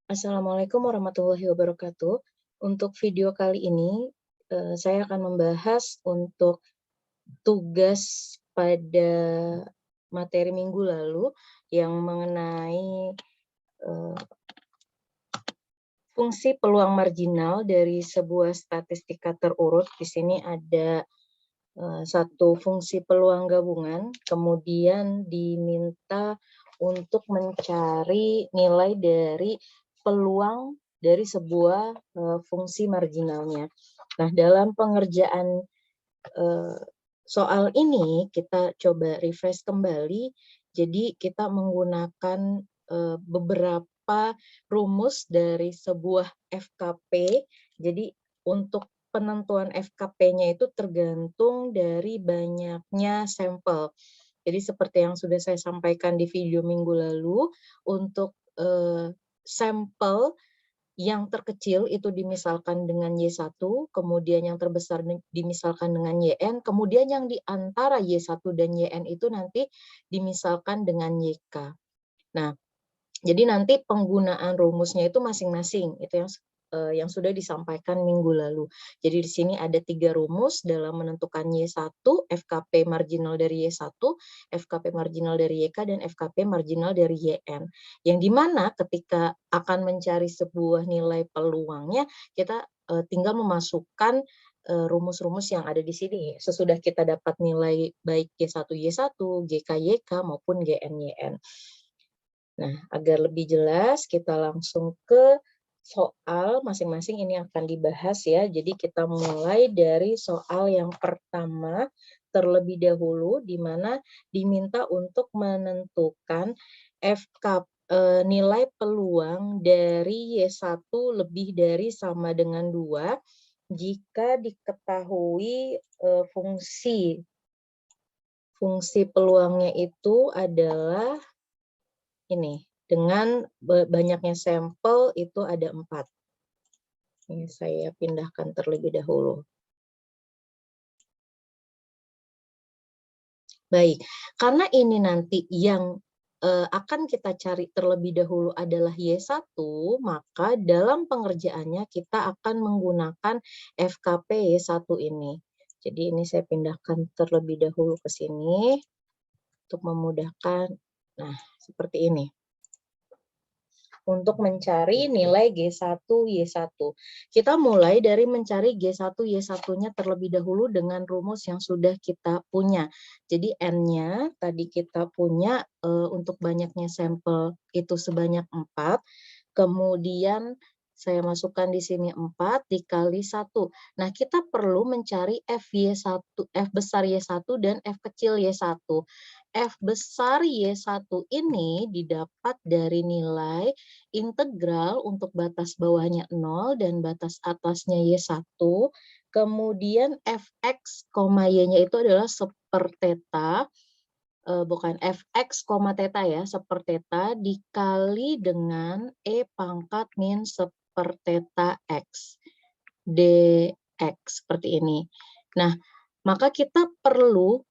Assalamualaikum warahmatullahi wabarakatuh. Untuk video kali ini, saya akan membahas untuk tugas pada materi minggu lalu yang mengenai eh, fungsi peluang marginal dari sebuah statistika terurut. Di sini ada satu fungsi peluang gabungan, kemudian diminta untuk mencari nilai dari peluang dari sebuah fungsi marginalnya. Nah, dalam pengerjaan soal ini kita coba refresh kembali. Jadi kita menggunakan beberapa rumus dari sebuah FKP. Jadi untuk penentuan FKP-nya itu tergantung dari banyaknya sampel. Jadi seperti yang sudah saya sampaikan di video minggu lalu, untuk sampel yang terkecil itu dimisalkan dengan Y1, kemudian yang terbesar dimisalkan dengan YN, kemudian yang di antara Y1 dan YN itu nanti dimisalkan dengan YK. Nah, jadi nanti penggunaan rumusnya itu masing-masing, itu yang sudah disampaikan minggu lalu. Jadi di sini ada 3 rumus dalam menentukan Y1, FKP marginal dari Y1, FKP marginal dari YK, dan FKP marginal dari YN. Yang dimana ketika akan mencari sebuah nilai peluangnya, kita tinggal memasukkan rumus-rumus yang ada di sini. Sesudah kita dapat nilai baik Y1, Y1, GK, YK, maupun GN, YN. Nah, agar lebih jelas, kita langsung ke soal masing-masing ini akan dibahas ya. Jadi kita mulai dari soal yang pertama terlebih dahulu, di mana diminta untuk menentukan nilai peluang dari Y1 lebih dari sama dengan 2 jika diketahui fungsi peluangnya itu adalah ini, dengan banyaknya sampel itu ada 4. Ini saya pindahkan terlebih dahulu. Baik, karena ini nanti yang akan kita cari terlebih dahulu adalah Y1, maka dalam pengerjaannya kita akan menggunakan FKP Y1 ini. Jadi ini saya pindahkan terlebih dahulu ke sini untuk memudahkan. Nah, seperti ini. Untuk mencari nilai G1, Y1. Kita mulai dari mencari G1, Y1-nya terlebih dahulu dengan rumus yang sudah kita punya. Jadi N-nya tadi kita punya untuk banyaknya sampel itu sebanyak 4. Kemudian saya masukkan di sini 4 dikali 1. Nah, kita perlu mencari F besar Y1 dan F kecil Y1. F besar Y1 ini didapat dari nilai integral untuk batas bawahnya 0 dan batas atasnya Y1. Kemudian Fx, Y-nya itu adalah seperteta, bukan Fx, teta ya, seperteta dikali dengan E pangkat min seperteta X, dx, seperti ini. Nah, maka kita perlu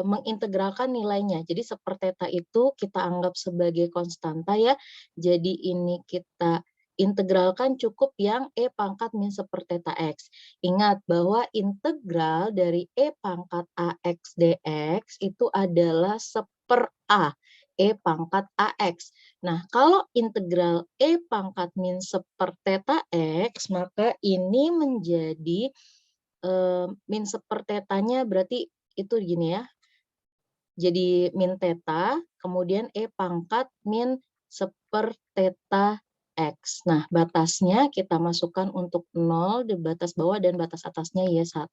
mengintegralkan nilainya. Jadi seperteta itu kita anggap sebagai konstanta ya. Jadi ini kita integralkan cukup yang E pangkat min seperteta X. Ingat bahwa integral dari E pangkat AX dx itu adalah seper A. E pangkat AX. Nah, kalau integral E pangkat min seperteta X, maka ini menjadi min sepertetanya berarti itu gini ya. Jadi min teta, kemudian E pangkat min seperteta X. Nah, batasnya kita masukkan untuk 0 di batas bawah dan batas atasnya Y1.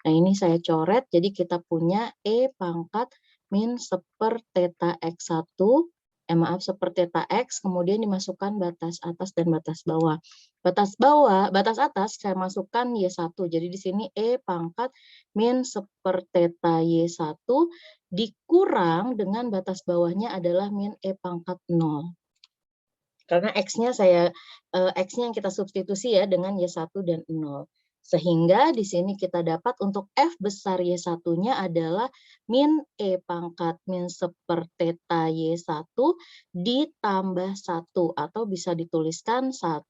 Nah, ini saya coret, jadi kita punya E pangkat min seperteta X1, seperteta X, kemudian dimasukkan batas atas dan batas bawah. Batas atas saya masukkan Y1, jadi di sini E pangkat min seperteta Y1 dikurang dengan batas bawahnya adalah min E pangkat 0. Karena X-nya yang kita substitusi ya dengan Y1 dan 0. Sehingga di sini kita dapat untuk F besar Y1-nya adalah min E pangkat min seperteta Y1 ditambah 1. Atau bisa dituliskan 1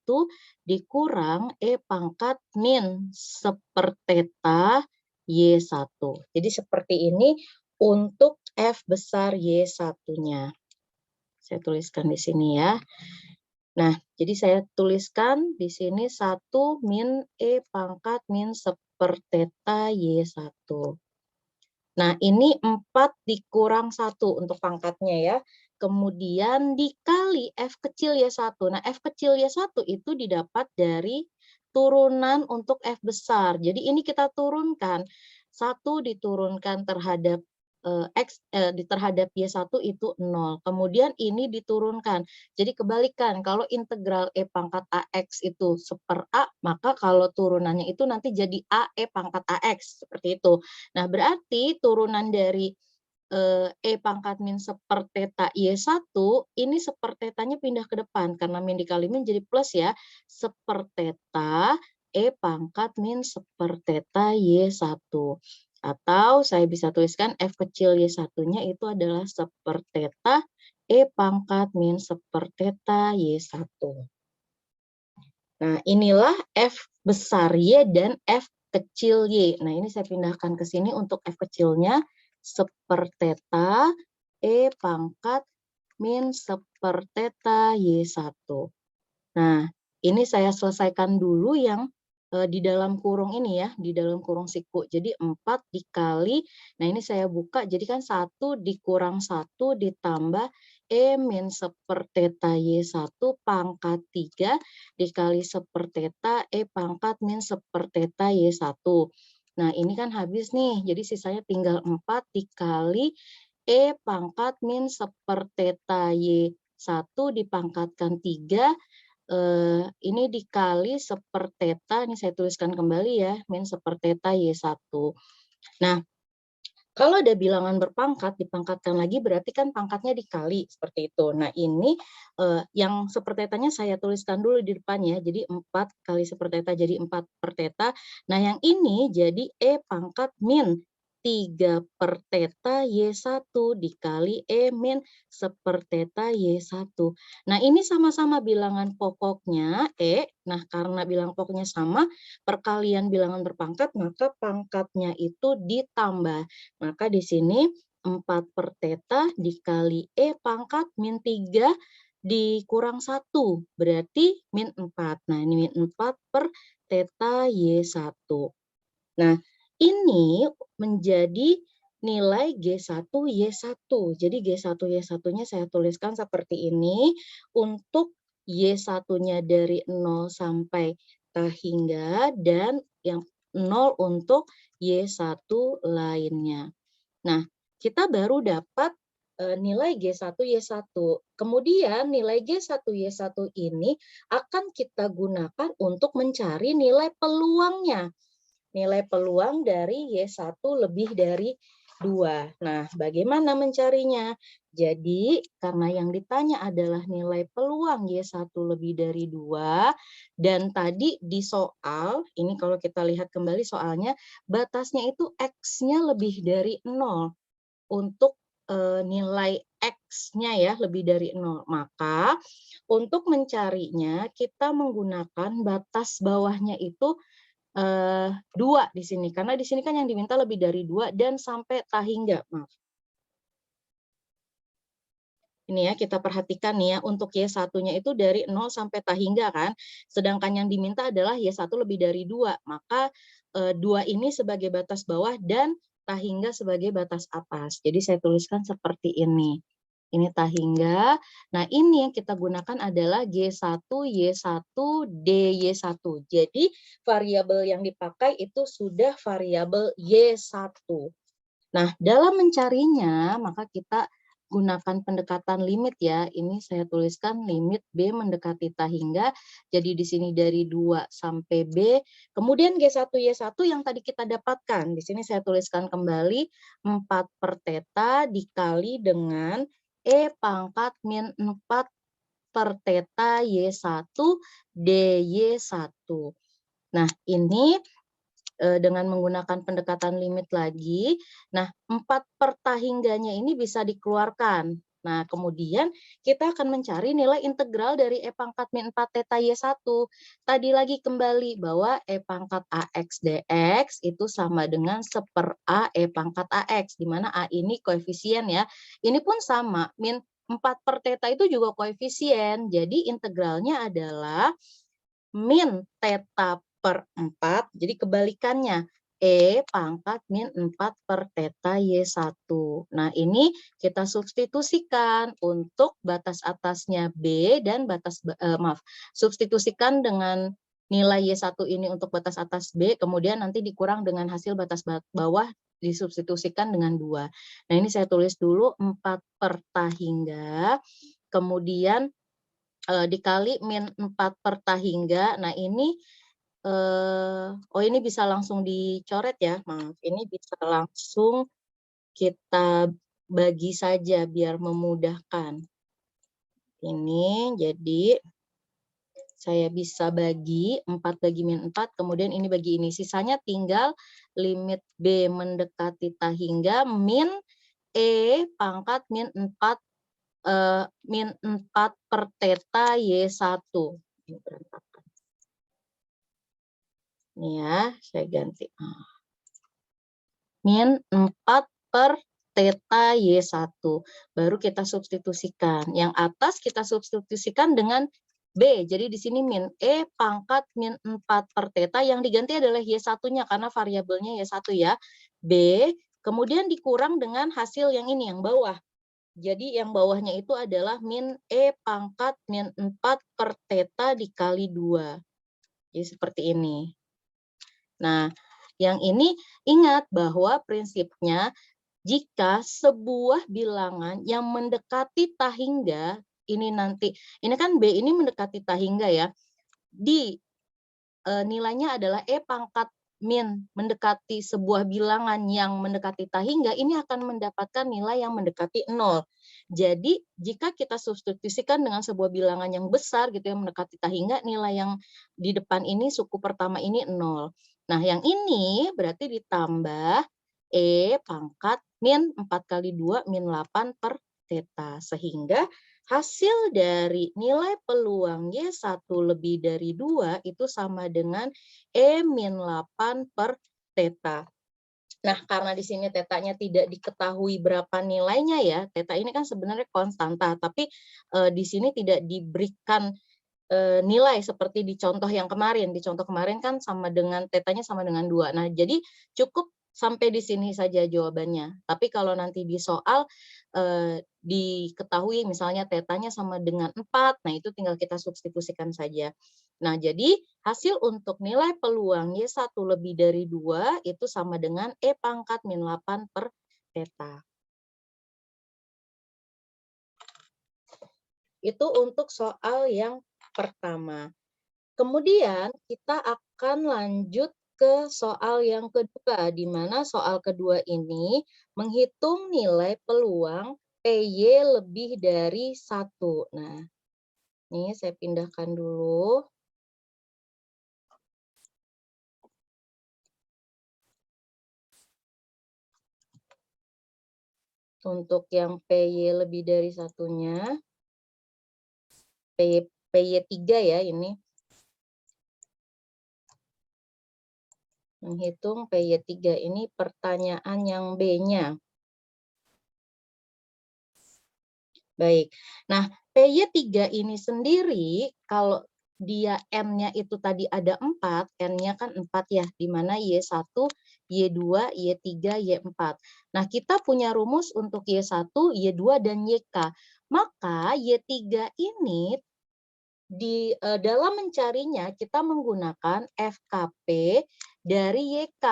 dikurang E pangkat min seperteta Y1. Jadi seperti ini untuk F besar Y1-nya. Saya tuliskan di sini ya. Nah, jadi saya tuliskan di sini 1 min E pangkat min seperteta Y1. Nah, ini 4 dikurang 1 untuk pangkatnya ya. Kemudian dikali F kecil Y1. Nah, F kecil Y1 itu didapat dari turunan untuk F besar. Jadi ini kita turunkan. 1 diturunkan terhadap terhadap Y1 itu 0. Kemudian ini diturunkan. Jadi kebalikan, kalau integral E pangkat AX itu 1/A, maka kalau turunannya itu nanti jadi AE pangkat AX. Seperti itu. Nah, berarti turunan dari E pangkat min seperteta Y1, ini sepertetanya pindah ke depan. Karena min dikali min jadi plus ya. Seperteta E pangkat min seperteta Y1. Atau saya bisa tuliskan F kecil Y1-nya itu adalah seperteta E pangkat min seperteta Y1. Nah, inilah F besar Y dan F kecil Y. Nah, ini saya pindahkan ke sini untuk F kecilnya seperteta E pangkat min seperteta Y1. Nah, ini saya selesaikan dulu yang di dalam kurung ini ya, di dalam kurung siku. Jadi 4 dikali, nah ini saya buka, jadi kan 1 dikurang 1 ditambah E min seperteta Y1 pangkat 3 dikali seperteta E pangkat min seperteta Y1. Nah, ini kan habis nih, jadi sisanya tinggal 4 dikali E pangkat min seperteta Y1 dipangkatkan 3, ini dikali seperteta, ini saya tuliskan kembali ya, min seperteta Y1. Nah, kalau ada bilangan berpangkat, dipangkatkan lagi berarti kan pangkatnya dikali, seperti itu. Nah, ini yang sepertetanya saya tuliskan dulu di depannya, jadi 4 kali seperteta jadi 4 per teta. Nah, yang ini jadi E pangkat min 3 per teta Y1 dikali E min seperteta Y1. Nah, ini sama-sama bilangan pokoknya E. Nah, karena bilangan pokoknya sama, perkalian bilangan berpangkat, maka pangkatnya itu ditambah. Maka di sini 4 per teta dikali E pangkat min 3 dikurang 1, berarti min 4. Nah, ini min 4 per teta Y1. Nah, ini menjadi nilai G1 Y1. Jadi G1 Y1-nya saya tuliskan seperti ini. Untuk Y1-nya dari 0 sampai hingga dan yang 0 untuk Y1 lainnya. Nah, kita baru dapat nilai G1 Y1. Kemudian nilai G1 Y1 ini akan kita gunakan untuk mencari nilai peluangnya. Nilai peluang dari Y1 lebih dari 2. Nah, bagaimana mencarinya? Jadi, karena yang ditanya adalah nilai peluang Y1 lebih dari 2, dan tadi di soal, ini kalau kita lihat kembali soalnya, batasnya itu X-nya lebih dari 0 untuk nilai X-nya ya, lebih dari 0. Maka, untuk mencarinya, kita menggunakan batas bawahnya itu 2 di sini, karena di sini kan yang diminta lebih dari 2 dan sampai hingga, maaf. Ini ya, kita perhatikan nih ya, untuk Y1-nya itu dari 0 sampai hingga kan, sedangkan yang diminta adalah Y1 lebih dari 2, maka 2 ini sebagai batas bawah dan hingga sebagai batas atas. Jadi saya tuliskan seperti ini. Ini hingga. Nah, ini yang kita gunakan adalah G1, Y1, DY1. Jadi, variabel yang dipakai itu sudah variabel Y1. Nah, dalam mencarinya, maka kita gunakan pendekatan limit ya. Ini saya tuliskan limit B mendekati hingga. Jadi di sini dari 2 sampai B. Kemudian G1 Y1 yang tadi kita dapatkan. Di sini saya tuliskan kembali 4 per teta dikali dengan E pangkat min 4 per teta Y1 DY1. Nah, ini dengan menggunakan pendekatan limit lagi. Nah, 4 per tahingganya ini bisa dikeluarkan. Nah, kemudian kita akan mencari nilai integral dari E pangkat min 4 theta Y1. Tadi lagi kembali bahwa E pangkat AX dx itu sama dengan 1/A E pangkat AX, di mana A ini koefisien ya. Ini pun sama, min 4 per theta itu juga koefisien. Jadi integralnya adalah min theta per 4, jadi kebalikannya, E pangkat min 4 per theta Y1. Nah, ini kita substitusikan untuk batas atasnya B dan substitusikan dengan nilai Y1 ini untuk batas atas B, kemudian nanti dikurang dengan hasil batas bawah disubstitusikan dengan 2. Nah, ini saya tulis dulu 4 per tahingga, kemudian dikali min 4 per tahingga. Nah, ini ini bisa langsung dicoret ya, maaf. Ini bisa langsung kita bagi saja biar memudahkan. Ini jadi saya bisa bagi 4 bagi min 4, kemudian ini bagi ini. Sisanya tinggal limit B mendekati tahingga min E pangkat min 4 per theta Y1. Ini berantakan. Ini ya, saya ganti. Min 4 per theta Y1. Baru kita substitusikan. Yang atas kita substitusikan dengan B. Jadi di sini min E pangkat min 4 per theta. Yang diganti adalah Y1-nya karena variabelnya Y1 ya. B. Kemudian dikurang dengan hasil yang ini, yang bawah. Jadi yang bawahnya itu adalah min E pangkat min 4 per theta dikali 2. Jadi seperti ini. Nah, yang ini ingat bahwa prinsipnya jika sebuah bilangan yang mendekati tahingga, ini kan B ini mendekati tahingga ya, nilainya adalah E pangkat min mendekati sebuah bilangan yang mendekati tahingga, ini akan mendapatkan nilai yang mendekati 0. Jadi jika kita substitusikan dengan sebuah bilangan yang besar gitu yang mendekati tahingga, nilai yang di depan ini suku pertama ini 0. Nah, yang ini berarti ditambah E pangkat min 4 kali 2 min 8 per theta. Sehingga hasil dari nilai peluang Y1 lebih dari 2 itu sama dengan E min 8 per theta. Nah, karena di sini tetanya tidak diketahui berapa nilainya ya, theta ini kan sebenarnya konstanta, tapi di sini tidak diberikan nilai seperti di contoh yang kemarin. Di contoh kemarin kan tetanya sama dengan 2. Nah, jadi cukup sampai di sini saja jawabannya. Tapi kalau nanti di soal diketahui misalnya tetanya sama dengan 4, nah itu tinggal kita substitusikan saja. Nah, jadi hasil untuk nilai peluang Y1 lebih dari 2 itu sama dengan E pangkat min 8 per theta. Itu untuk soal yang pertama. Kemudian kita akan lanjut ke soal yang kedua, di mana soal kedua ini menghitung nilai peluang PY lebih dari 1. Nah, ini saya pindahkan dulu. Untuk yang PY lebih dari satunya, PY3 ya ini. Menghitung PY3 ini pertanyaan yang B-nya. Baik. Nah, PY3 ini sendiri kalau dia N-nya itu tadi ada 4, N-nya kan 4 ya, di mana Y1, Y2, Y3, Y4. Nah, kita punya rumus untuk Y1, Y2, dan YK. Maka Y3 ini dalam mencarinya kita menggunakan FKP dari YK.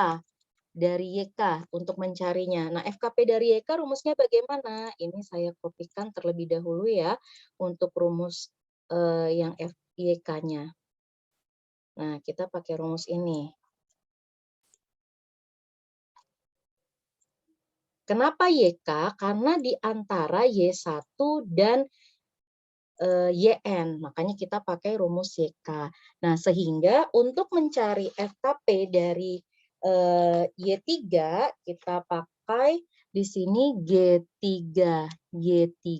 Untuk mencarinya. Nah, FKP dari YK rumusnya bagaimana? Ini saya kopikan terlebih dahulu ya untuk rumus yang YK-nya. Nah, kita pakai rumus ini. Kenapa YK? Karena di antara Y1 dan YN, makanya kita pakai rumus YK. Nah, sehingga untuk mencari FKP dari Y3 kita pakai di sini G3. Y3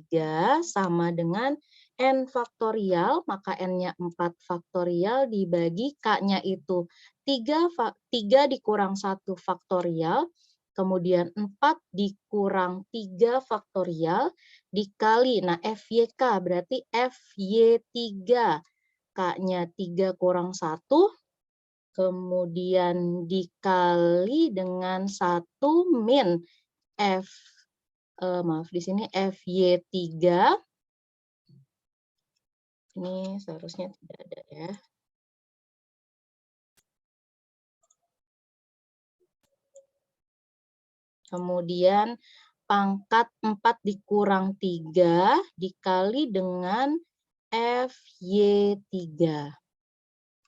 sama dengan N faktorial, maka N-nya 4 faktorial dibagi K-nya itu 3 dikurang 1 faktorial, kemudian 4 dikurang 3 faktorial, dikali, nah FYK berarti FY3, K-nya 3 kurang 1, kemudian dikali dengan 1 min maaf di sini FY3. Ini seharusnya tidak ada ya. Kemudian pangkat 4 dikurang 3 dikali dengan FY3.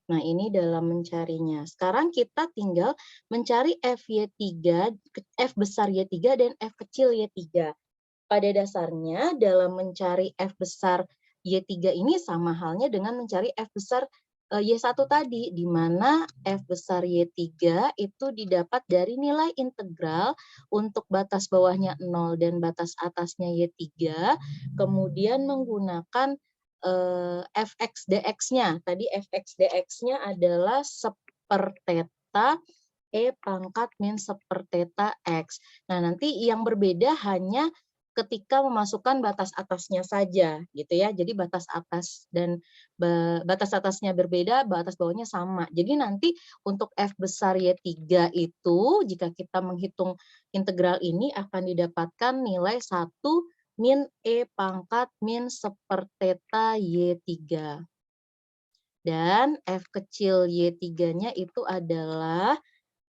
Nah, ini dalam mencarinya. Sekarang kita tinggal mencari FY3, F besar Y3 dan F kecil Y3. Pada dasarnya dalam mencari F besar Y3 ini sama halnya dengan mencari F besar Y1 tadi, di mana F besar Y3 itu didapat dari nilai integral untuk batas bawahnya 0 dan batas atasnya Y3, kemudian menggunakan fx dx-nya. Tadi fx dx-nya adalah seperteta E pangkat min seperteta X. Nah, nanti yang berbeda hanya ketika memasukkan batas atasnya saja, gitu ya. Jadi batas atas dan batas atasnya berbeda, batas bawahnya sama. Jadi nanti untuk F besar Y3 itu, jika kita menghitung integral ini akan didapatkan nilai 1 min E pangkat min seperteta Y3. Dan F kecil Y3-nya itu adalah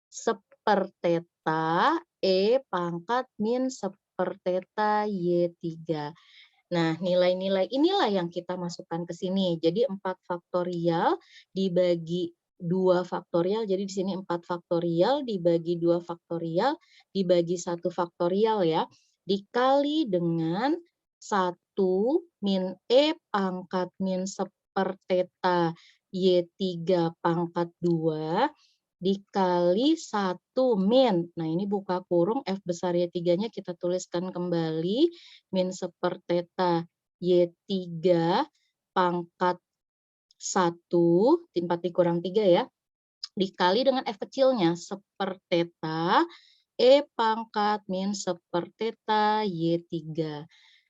seperteta E pangkat min seperteta Y3. Nah, nilai-nilai inilah yang kita masukkan ke sini. Jadi 4 faktorial dibagi 2 faktorial, jadi di sini 4 faktorial dibagi 2 faktorial dibagi 1 faktorial ya. Dikali dengan 1 min E pangkat min seperteta Y3 pangkat 2 dikali 1 min. Nah, ini buka kurung F besar Y3-nya kita tuliskan kembali. Min seperteta Y3 pangkat 1, 4 dikurang 3 ya. Dikali dengan F kecilnya, seperteta E pangkat min seperteta Y3.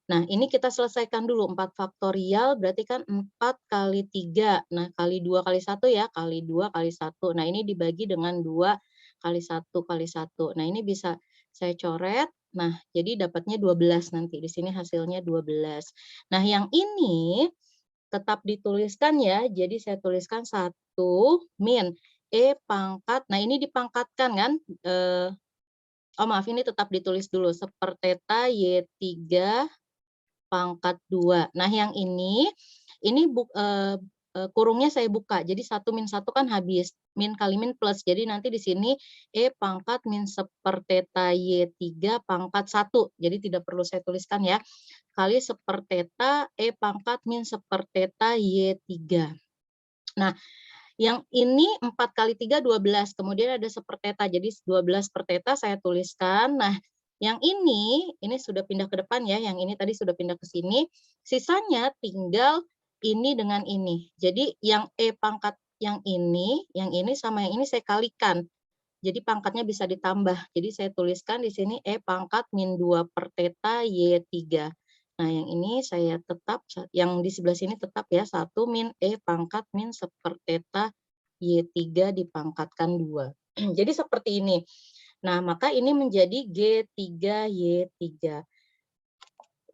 Nah, ini kita selesaikan dulu. 4 faktorial berarti kan 4 kali 3. Nah, kali 2 kali 1 ya. Kali 2 kali 1. Nah, ini dibagi dengan 2 kali 1 kali 1. Nah, ini bisa saya coret. Nah, jadi dapatnya 12 nanti. Di sini hasilnya 12. Nah, yang ini tetap dituliskan ya. Jadi saya tuliskan 1 min E pangkat. Nah, ini dipangkatkan kan. Oh maaf, ini tetap ditulis dulu. Seperteta Y3 pangkat 2. Nah, yang ini kurungnya saya buka. Jadi 1 min 1 kan habis. Min kali min plus. Jadi nanti di sini E pangkat min seperteta Y3 pangkat 1. Jadi tidak perlu saya tuliskan ya. Kali seperteta E pangkat min seperteta Y3. Nah, yang ini 4 kali 3, 12. Kemudian ada seperteta. Jadi 12 per teta saya tuliskan. Nah, yang ini sudah pindah ke depan ya. Yang ini tadi sudah pindah ke sini. Sisanya tinggal ini dengan ini. Jadi yang E pangkat yang ini sama yang ini saya kalikan. Jadi pangkatnya bisa ditambah. Jadi saya tuliskan di sini E pangkat min 2 per teta Y3. Nah, yang ini saya tetap, yang di sebelah sini tetap ya, 1 min E pangkat min seperteta Y3 dipangkatkan 2. Jadi seperti ini. Nah, maka ini menjadi G3Y3.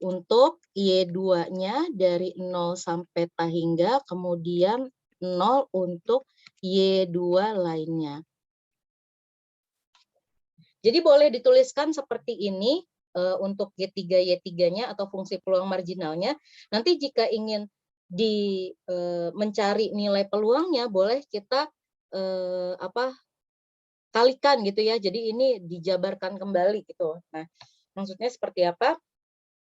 Untuk Y2-nya dari 0 sampai ta hingga, kemudian 0 untuk Y2 lainnya. Jadi boleh dituliskan seperti ini untuk G3 Y3-nya atau fungsi peluang marginalnya. Nanti jika ingin mencari nilai peluangnya, boleh kita kalikan gitu ya. Jadi ini dijabarkan kembali gitu. Nah, maksudnya seperti apa?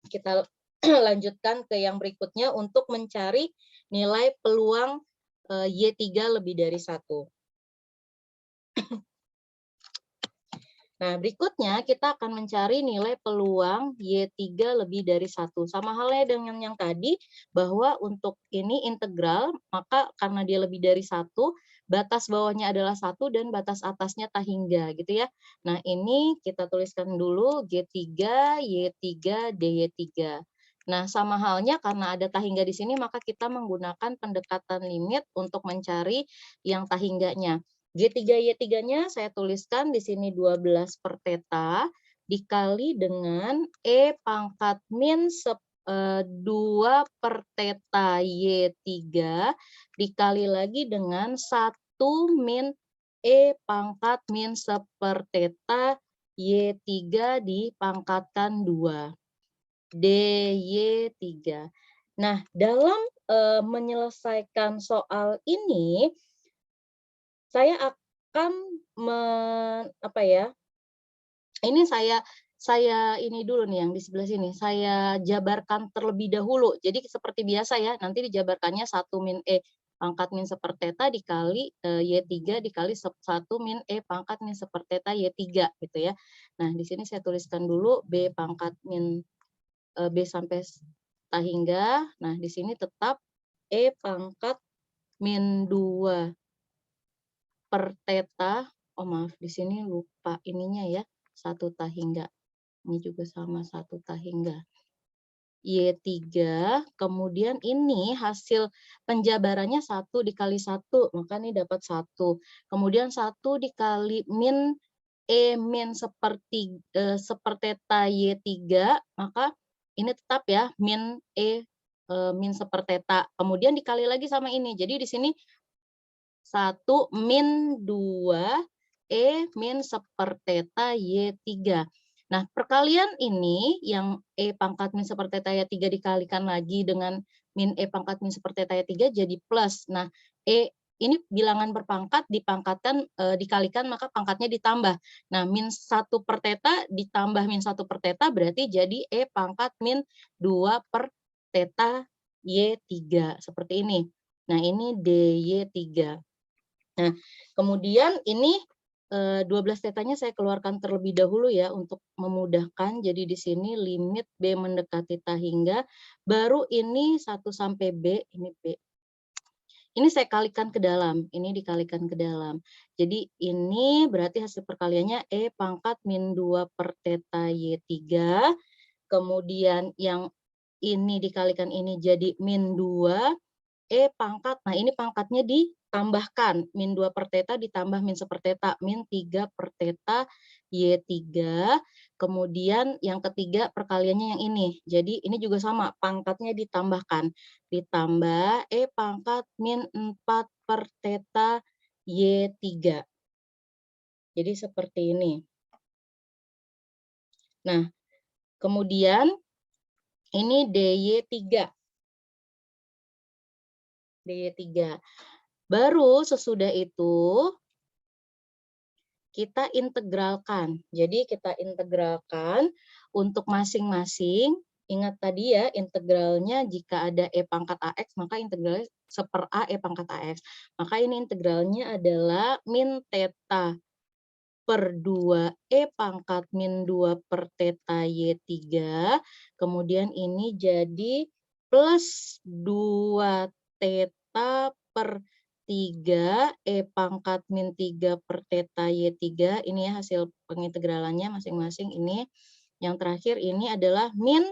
Kita lanjutkan ke yang berikutnya untuk mencari nilai peluang Y3 lebih dari 1. Nah, berikutnya kita akan mencari nilai peluang Y3 lebih dari 1. Sama halnya dengan yang tadi, bahwa untuk ini integral, maka karena dia lebih dari 1, batas bawahnya adalah 1 dan batas atasnya tak hingga, gitu ya. Nah, ini kita tuliskan dulu G3, Y3, DY3. Nah, sama halnya karena ada tak hingga di sini, maka kita menggunakan pendekatan limit untuk mencari yang tak hingganya. G3Y3-nya saya tuliskan di sini 12 per theta dikali dengan E pangkat min 2 per theta Y3 dikali lagi dengan 1 min E pangkat min 1 per theta Y3 dipangkatkan 2. DY3. Nah, dalam menyelesaikan soal ini, saya akan apa ya, ini saya ini dulu nih yang di sebelah sini, saya jabarkan terlebih dahulu. Jadi seperti biasa ya, nanti dijabarkannya 1 min E pangkat min 1 theta dikali, Y3 dikali 1 min E pangkat min 1 theta Y3 gitu ya. Nah, di sini saya tuliskan dulu B pangkat min, B sampai tak hingga. Nah, di sini tetap E pangkat min 2 per theta, oh maaf di sini lupa ininya ya, 1 tak hingga. Ini juga sama 1 tak hingga. Y3, kemudian ini hasil penjabarannya 1 dikali 1, maka ini dapat 1. Kemudian 1 dikali min E min seper theta Y3, maka ini tetap ya min E min seper theta. Kemudian dikali lagi sama ini. Jadi di sini 1 min 2 E min 1 theta Y3. Nah, perkalian ini yang E pangkat min 1 theta Y3 dikalikan lagi dengan min E pangkat min 1 theta Y3 jadi plus. Nah, E ini bilangan berpangkat dipangkatkan, dikalikan maka pangkatnya ditambah. Nah, min 1 per theta ditambah min 1 per theta berarti jadi E pangkat min 2 per theta Y3. Seperti ini. Nah, ini DY3. Nah, kemudian ini 12 tetanya saya keluarkan terlebih dahulu ya untuk memudahkan. Jadi di sini limit B mendekati tak hingga, baru ini 1 sampai B, ini B. Ini saya kalikan ke dalam, ini dikalikan ke dalam. Jadi ini berarti hasil perkaliannya E pangkat min 2 per theta Y3, kemudian yang ini dikalikan ini jadi min 2, E pangkat, nah ini pangkatnya ditambahkan, min 2 per theta ditambah min 1 per theta, min 3 per theta Y3, kemudian yang ketiga perkaliannya yang ini. Jadi ini juga sama, pangkatnya ditambahkan, ditambah E pangkat min 4 per theta Y3. Jadi seperti ini. Nah, kemudian ini DY3. DY3. Baru sesudah itu kita integralkan. Jadi kita integralkan untuk masing-masing. Ingat tadi ya, integralnya jika ada E pangkat AX, maka integralnya 1 A E pangkat AX. Maka ini integralnya adalah min theta per 2 E pangkat min 2 per theta Y3. Kemudian ini jadi plus 2 theta per 3 E pangkat min 3 per theta Y3. Ini ya hasil pengintegralannya masing-masing ini. Yang terakhir ini adalah min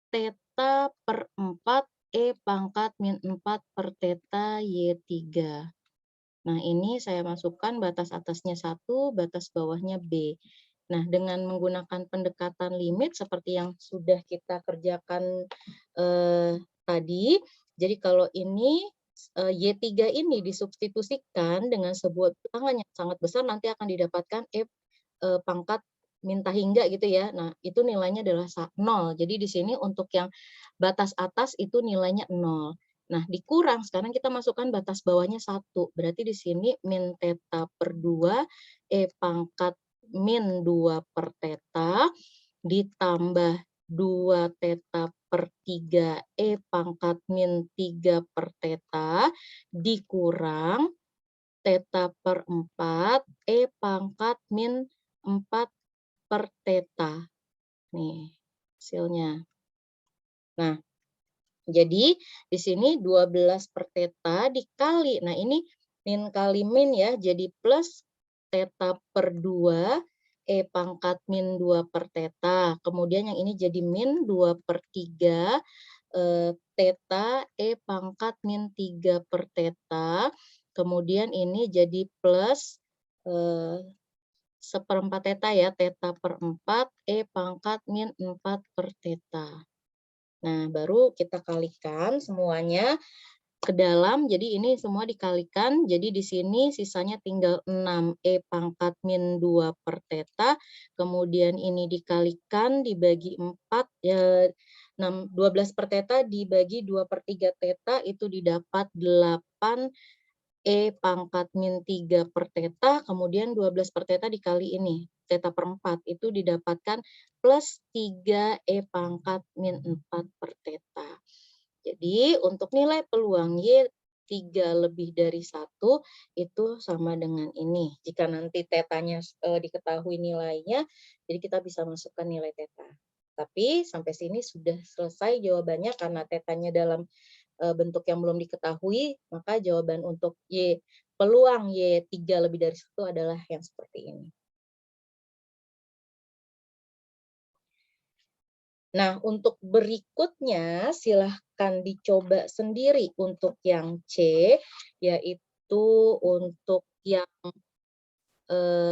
theta per 4 E pangkat min 4 per theta Y3. Nah, ini saya masukkan batas atasnya 1, batas bawahnya B. Nah, dengan menggunakan pendekatan limit seperti yang sudah kita kerjakan tadi, jadi kalau ini Y3 ini disubstitusikan dengan sebuah bilangan yang sangat besar, nanti akan didapatkan E pangkat minta hingga gitu ya. Nah, itu nilainya adalah 0. Jadi di sini untuk yang batas atas itu nilainya 0. Nah, dikurang sekarang kita masukkan batas bawahnya 1. Berarti di sini min theta per 2 E pangkat min 2 per theta ditambah 2 theta per 3 E pangkat min 3 per theta dikurang theta per 4 E pangkat min 4 per theta. Nih, hasilnya. Nah, jadi di sini 12 per theta dikali. Nah, ini min kali min ya, jadi plus theta per 2, E pangkat min 2 per theta. Kemudian yang ini jadi min 2 per 3, theta E pangkat min 3 per theta. Kemudian ini jadi plus seperempat theta ya, theta per 4, E pangkat min 4 per theta. Nah, baru kita kalikan semuanya ke dalam, jadi ini semua dikalikan, jadi di sini sisanya tinggal 6 E pangkat min 2 per theta, kemudian ini dikalikan dibagi 4, ya, 12 per theta dibagi 2 per 3 theta, itu didapat 8 E pangkat min 3 per theta, kemudian 12 per theta dikali ini, theta per 4, itu didapatkan plus 3 E pangkat min 4 per theta. Jadi untuk nilai peluang Y 3 lebih dari 1 itu sama dengan ini. Jika nanti tetanya diketahui nilainya, jadi kita bisa masukkan nilai theta. Tapi sampai sini sudah selesai jawabannya karena tetanya dalam bentuk yang belum diketahui, maka jawaban untuk peluang Y3 lebih dari 1 adalah yang seperti ini. Nah, untuk berikutnya silahkan dicoba sendiri untuk yang C, yaitu untuk yang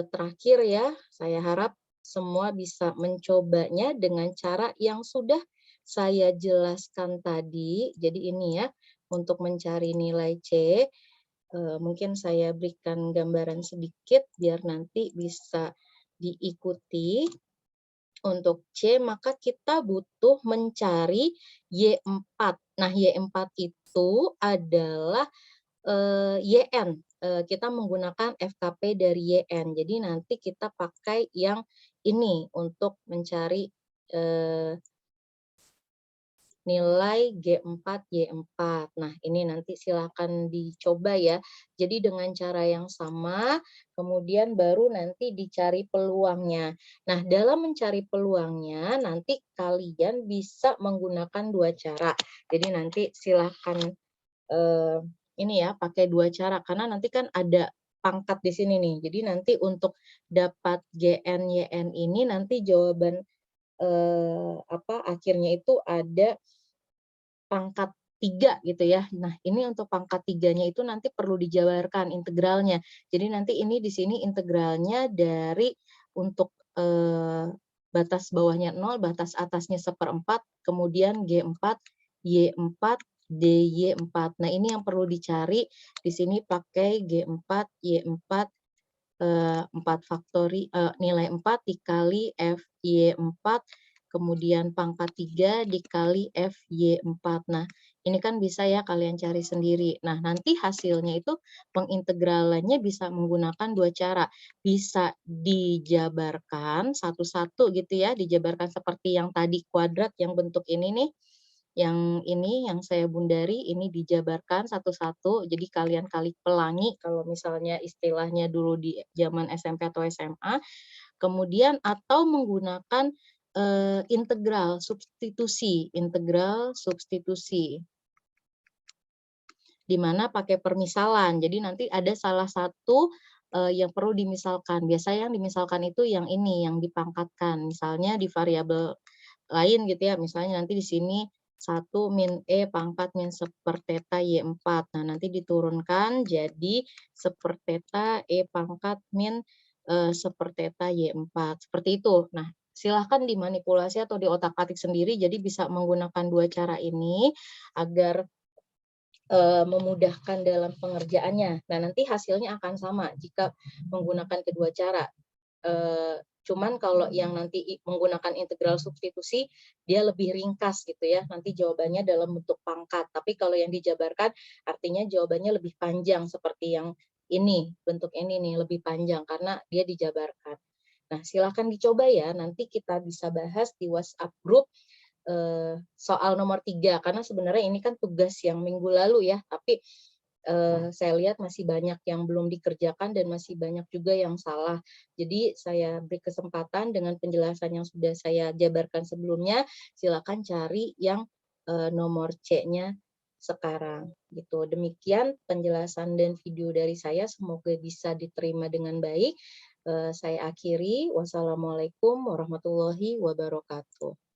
terakhir ya. Saya harap semua bisa mencobanya dengan cara yang sudah saya jelaskan tadi. Jadi ini ya, untuk mencari nilai C, mungkin saya berikan gambaran sedikit biar nanti bisa diikuti. Untuk C, maka kita butuh mencari Y4. Nah, Y4 itu adalah YN. Kita menggunakan FKP dari YN. Jadi nanti kita pakai yang ini untuk mencari nilai G4, Y4. Nah, ini nanti silakan dicoba ya. Jadi dengan cara yang sama, kemudian baru nanti dicari peluangnya. Nah, dalam mencari peluangnya, nanti kalian bisa menggunakan 2 cara. Jadi nanti silakan ini ya, pakai 2 cara, karena nanti kan ada pangkat di sini nih. Jadi nanti untuk dapat GN, YN ini nanti jawaban akhirnya itu ada pangkat 3 gitu ya. Nah, ini untuk pangkat 3-nya itu nanti perlu dijabarkan integralnya. Jadi nanti ini di sini integralnya dari untuk batas bawahnya 0, batas atasnya 1/4, kemudian G4, Y4, DY4. Nah, ini yang perlu dicari. Di sini pakai G4, Y4, 4 nilai 4 dikali FY4, kemudian pangkat 3 dikali FY4. Nah, ini kan bisa ya kalian cari sendiri. Nah, nanti hasilnya itu pengintegralannya bisa menggunakan 2 cara. Bisa dijabarkan satu-satu gitu ya, dijabarkan seperti yang tadi kuadrat yang bentuk ini nih. Yang ini yang saya bundari ini dijabarkan satu-satu, jadi kalian kali pelangi kalau misalnya istilahnya dulu di zaman SMP atau SMA, kemudian atau menggunakan integral substitusi, di mana pakai permisalan. Jadi nanti ada salah satu yang perlu dimisalkan. Biasanya yang dimisalkan itu yang ini, yang dipangkatkan. Misalnya di variabel lain gitu ya, misalnya nanti di sini 1 min E pangkat min 1 theta Y4. Nah, nanti diturunkan jadi 1 theta E pangkat min 1 theta Y4. Seperti itu. Nah, silahkan dimanipulasi atau diotak-atik sendiri, jadi bisa menggunakan 2 cara ini agar memudahkan dalam pengerjaannya. Nah, nanti hasilnya akan sama jika menggunakan kedua cara. Cuman kalau yang nanti menggunakan integral substitusi, dia lebih ringkas gitu ya. Nanti jawabannya dalam bentuk pangkat. Tapi kalau yang dijabarkan, artinya jawabannya lebih panjang seperti yang ini, bentuk ini nih, lebih panjang karena dia dijabarkan. Nah, silakan dicoba ya. Nanti kita bisa bahas di WhatsApp group soal nomor 3, karena sebenarnya ini kan tugas yang minggu lalu ya, tapi saya lihat masih banyak yang belum dikerjakan dan masih banyak juga yang salah. Jadi saya beri kesempatan dengan penjelasan yang sudah saya jabarkan sebelumnya, silakan cari yang nomor C-nya sekarang gitu. Demikian penjelasan dan video dari saya, semoga bisa diterima dengan baik. Saya akhiri. Wassalamualaikum warahmatullahi wabarakatuh.